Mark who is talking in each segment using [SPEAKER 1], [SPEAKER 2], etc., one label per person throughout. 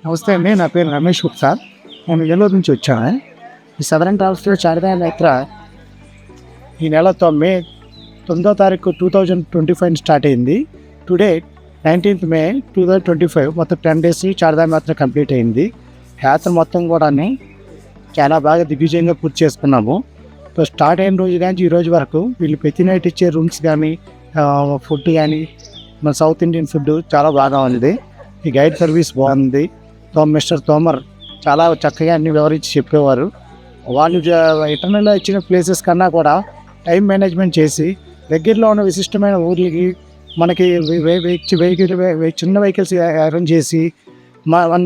[SPEAKER 1] నమస్తే అండి, నా పేరు రమేష్ గుప్తా. నేను ఏలూరు నుంచి వచ్చాను. ఈ సదరన్ ట్రావెల్స్లో చార్ధామ్ యాత్ర ఈ నెల మే 9వ తారీఖు 2025 స్టార్ట్ అయింది. టుడే 19th May 2025 మొత్తం 10 days చార్ధామ్ యాత్ర కంప్లీట్ అయింది. యాత్ర మొత్తం కూడా చాలా బాగా దిగ్విజయంగా పూర్తి చేసుకున్నాము. స్టార్ట్ అయిన రోజు కానీ ఈ రోజు వరకు వీళ్ళు ప్రతి నైట్ ఇచ్చే రూమ్స్ కానీ ఫుడ్ కానీ మన సౌత్ ఇండియన్ ఫుడ్ చాలా బాగా ఉంది. ఈ గైడ్ సర్వీస్ బాగుంది. మిస్టర్ తోమర్ చాలా చక్కగా అన్ని వివరించి చెప్పేవారు. వాళ్ళు ఇటర్నల్లో ఇచ్చిన ప్లేసెస్ కన్నా కూడా టైం మేనేజ్మెంట్ చేసి దగ్గరలో ఉన్న విశిష్టమైన ఊర్లకి మనకి చిన్న వెహికల్స్ అరేంజ్ చేసి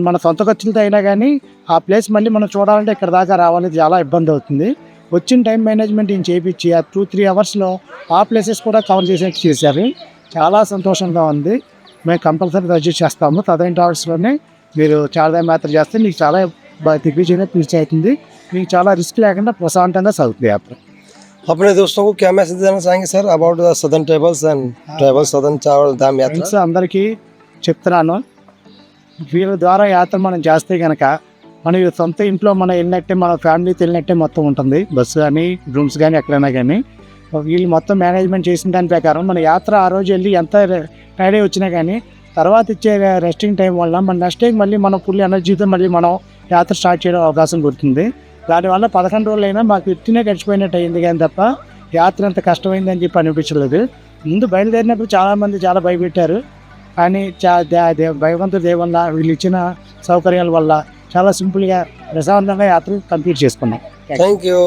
[SPEAKER 1] మన సొంత ఖర్చులతో అయినా కానీ ఆ ప్లేస్ మళ్ళీ మనం చూడాలంటే ఇక్కడ దాకా రావాలని చాలా ఇబ్బంది అవుతుంది. వచ్చిన టైం మేనేజ్మెంట్ ఏం చేయించి ఆ 2-3 అవర్స్లో ఆ ప్లేసెస్ కూడా కవర్ చేసేట్టు చేశారు. చాలా సంతోషంగా ఉంది. మేము కంపల్సరీ సజెస్ట్ చేస్తాము. సదరన్ ట్రావెల్స్లోనే మీరు చార్ధామ్ యాత్ర చేస్తే మీకు చాలా దిగ్విజయంగా పూర్తి అవుతుంది. మీకు చాలా రిస్క్ లేకుండా ప్రశాంతంగా సాగుతుంది యాత్ర.
[SPEAKER 2] अपने दोस्तों को क्या मैसेज देना चाहेंगे sir about the southern travels and travels southern Chardham यात्रा?
[SPEAKER 1] ఫ్రెండ్స్ అందరికీ చెప్తున్నాను, వీళ్ళ ద్వారా యాత్ర మనం చేస్తే కనుక మన సొంత ఇంట్లో మనం వెళ్ళినట్టే, మన ఫ్యామిలీతో వెళ్ళినట్టే మొత్తం ఉంటుంది. బస్సు కానీ రూమ్స్ కానీ ఎక్కడైనా కానీ వీళ్ళు మొత్తం మేనేజ్మెంట్ చేసిన దాని ప్రకారం మన యాత్ర ఆ రోజు వెళ్ళి ఎంత టైడ్ అయి వచ్చినా కానీ తర్వాత ఇచ్చే రెస్టింగ్ టైం వల్ల మన నెక్స్ట్ టైం మళ్ళీ మనం ఫుల్ ఎనర్జీతో మళ్ళీ మనం యాత్ర స్టార్ట్ చేయడం అవకాశం కుదురుతుంది. దానివల్ల 11 రోజులైనా మాకు ఇట్టినే గడిచిపోయినట్టు అయింది కానీ తప్ప యాత్ర ఎంత కష్టమైందని చెప్పి అనిపించలేదు. ముందు బయలుదేరినప్పుడు చాలామంది చాలా భయపెట్టారు, కానీ భగవంతుడి దయ వల్ల వీళ్ళు ఇచ్చిన సౌకర్యాల వల్ల చాలా సింపుల్గా ప్రశాంతంగా యాత్ర కంప్లీట్ చేసుకున్నాం.
[SPEAKER 2] Thank you.